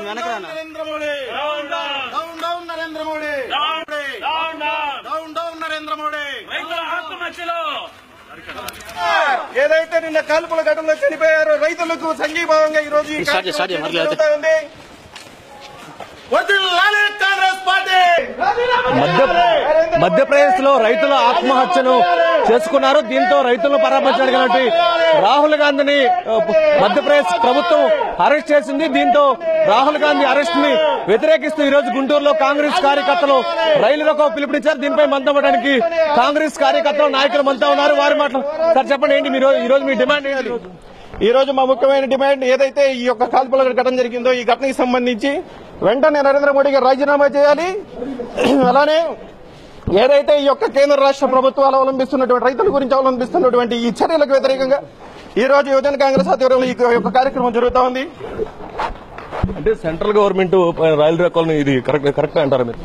Narendra Modi down down Narendra Modi down down Narendra Modi ఏదైతే నిన్న కాల్పుల ఘటనలో చనిపోయారో రైతులకు సంఘీభావంగా ఈ రోజు మధ్యప్రదేశ్ లో రైతుల ఆత్మహత్యను చేసుకున్నారు. దీంతో రైతులను పరామర్శించడానికి రాహుల్ గాంధీని మధ్యప్రదేశ్ ప్రభుత్వం అరెస్ట్ చేసింది. దీంతో రాహుల్ గాంధీ అరెస్ట్ ని వ్యతిరేకిస్తూ ఈ రోజు గుంటూరులో కాంగ్రెస్ కార్యకర్తలు రైలులకు పిలుపునిచ్చారు. దీనిపై మంతం అవ్వడానికి కాంగ్రెస్ కార్యకర్తలు నాయకులు మంతా ఉన్నారు. వారి మాటలు సార్ చెప్పండి, ఏంటి ఈ రోజు మీ డిమాండ్ ఏంటి? ఈ రోజు మా ముఖ్యమైన డిమాండ్ ఏదైతే ఈ యొక్క కాల్పుల ఘటన జరిగిందో ఈ ఘటనకి సంబంధించి వెంటనే నరేంద్ర మోడీ గారు రాజీనామా చేయాలి. అలానే ఏదైతే ఈ యొక్క కేంద్ర రాష్ట్ర ప్రభుత్వాలు అవలంబిస్తున్నటువంటి రైతుల గురించి అవలంబిస్తున్నటువంటి ఈ చర్యలకు వ్యతిరేకంగా ఈ రోజు యువజన కాంగ్రెస్ ఆధ్వర్యంలో ఈ యొక్క కార్యక్రమం జరుగుతూ ఉంది. అంటే సెంట్రల్ గవర్నమెంట్ రైలు రకాలను ఇది కరెక్ట్ అంటారా మీరు?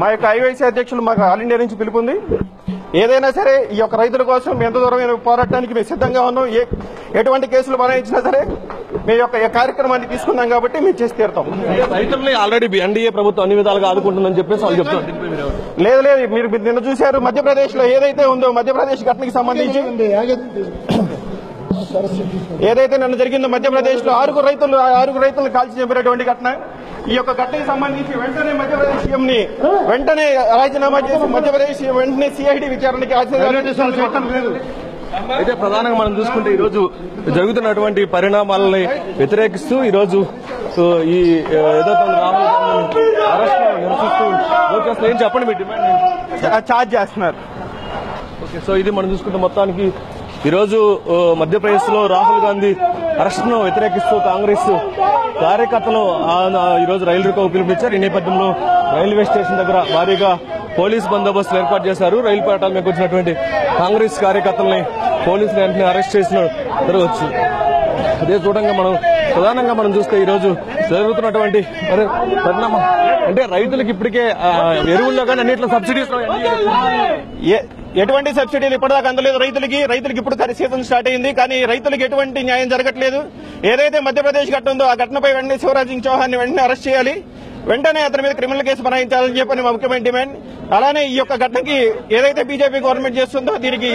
మా యొక్క ఐవైసీ అధ్యక్షులు మాకు ఆల్ ఇండియా నుంచి పిలుపుంది. ఏదైనా సరే ఈ యొక్క రైతుల కోసం ఎంత దూరమైన పోరాటానికి మేము సిద్ధంగా ఉన్నాం. ఎటువంటి కేసులు బనాయించినా సరే మీ యొక్క కార్యక్రమాన్ని తీసుకున్నాం కాబట్టి మేము చేసి తీరుతాం. రైతుల్ని ఆల్రెడీ ఎన్డీఏ ప్రభుత్వం అన్ని విధాలుగా ఆదుకుంటుందని చెప్పేసి వాళ్ళు చెప్తారు. లేదు మీరు నిన్న చూశారు మధ్యప్రదేశ్ లో ఏదైతే ఉందో మధ్యప్రదేశ్ ఘటనకి సంబంధించి ఏదైతే నిన్న జరిగిందో మధ్యప్రదేశ్ లో ఆరుగురు రైతులను కాల్చి చంపినటువంటి ఘటన. ఈ యొక్క ఘటనకి సంబంధించి వెంటనే మధ్యప్రదేశ్ సీఎం ని వెంటనే రాజీనామా చేసి మధ్యప్రదేశ్ వెంటనే సిఐడి విచారణకి అయితే ప్రధానంగా మనం చూసుకుంటే ఈ రోజు జరుగుతున్నటువంటి పరిణామాలని వ్యతిరేకిస్తూ ఈ రోజు ఈ ఏదైతే రాహుల్ గాంధీ అరెస్ట్ నిరసిస్తూ ఏం చెప్పండి మీ డిమాండ్ ఛార్జ్ చేస్తున్నారు. ఓకే, సో ఇది మనం చూసుకుంటే మొత్తానికి ఈరోజు మధ్యప్రదేశ్ లో రాహుల్ గాంధీ అరెస్ట్ ను వ్యతిరేకిస్తూ కాంగ్రెస్ కార్యకర్తలు ఈరోజు రైలు రోకో పిలుపునిచ్చారు. ఈ నేపథ్యంలో రైల్వే స్టేషన్ దగ్గర భారీగా పోలీస్ బందోబస్తులు ఏర్పాటు చేశారు. రైలు పట్టాల మీద వచ్చినటువంటి కాంగ్రెస్ కార్యకర్తల్ని పోలీసులు వెంటనే అరెస్ట్ చేసిన జరగవచ్చు. అదే చూడంగా ప్రధానంగా మనం చూస్తే ఈ రోజు జరుగుతున్నటువంటి పరిణామం అంటే రైతులకు ఇప్పటికే ఎరువుల్లో కానీ అన్నింటిలో సబ్సిడీస్ ఎటువంటి సబ్సిడీలు ఇప్పటిదాకా అందలేదు రైతులకి ఇప్పుడు సీజన్ స్టార్ట్ అయింది. కానీ రైతులకు ఎటువంటి న్యాయం జరగట్లేదు. ఏదైతే మధ్యప్రదేశ్ ఘటన ఉందో ఆ ఘటనపై వెంటనే శివరాజ్ సింగ్ చౌహాన్ ని వెంటనే అరెస్ట్ చేయాలి. వెంటనే అతని మీద క్రిమినల్ కేసు బనాయించాలని చెప్పని మా ముఖ్యమైన డిమాండ్. అలానే ఈ యొక్క ఘటనకి ఏదైతే బీజేపీ గవర్నమెంట్ చేస్తుందో దీనికి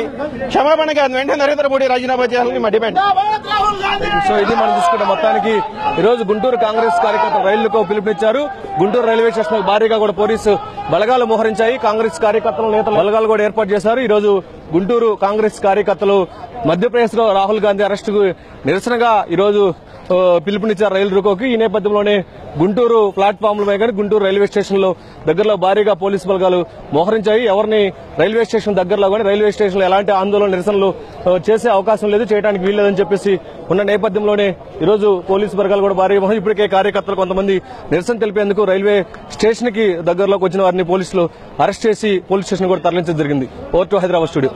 క్షమాపణగా వెంటనే నరేంద్ర మోడీ రాజీనామా చేయాలని మా డిమాండ్. సో ఇది మనం చూసుకుంటే మొత్తానికి ఈ రోజు గుంటూరు కాంగ్రెస్ కార్యకర్తలు రైళ్లకు పిలుపునిచ్చారు. గుంటూరు రైల్వే స్టేషన్ భారీగా కూడా పోలీసు బలగాలు మోహరించాయి. కాంగ్రెస్ కార్యకర్తల నేతలు బలగాలు కూడా ఏర్పాటు చేశారు. ఈ రోజు గుంటూరు కాంగ్రెస్ కార్యకర్తలు మధ్యప్రదేశ్ లో రాహుల్ గాంధీ అరెస్టుకు నిరసనగా ఈ రోజు పిలుపునిచ్చారు రైలు రోకోకి. ఈ నేపథ్యంలోనే గుంటూరు ప్లాట్ఫామ్లపై కానీ గుంటూరు రైల్వే స్టేషన్ లో దగ్గరలో భారీగా పోలీసు బలగాలు మోహరించాయి. ఎవరిని రైల్వే స్టేషన్ దగ్గరలో కానీ రైల్వే స్టేషన్ లో ఎలాంటి ఆందోళన నిరసనలు చేసే అవకాశం లేదు, చేయడానికి వీల్లేదని చెప్పేసి ఉన్న నేపథ్యంలోనే ఈ రోజు పోలీసు బలగాలు కూడా భారీగా ఇప్పటికే కార్యకర్తలు కొంతమంది నిరసన తెలిపేందుకు రైల్వే స్టేషన్ కి దగ్గరలోకి వచ్చిన వారిని పోలీసులు అరెస్ట్ చేసి పోలీస్ స్టేషన్ కూడా తరలించడం జరిగింది. Over to Hyderabad studio.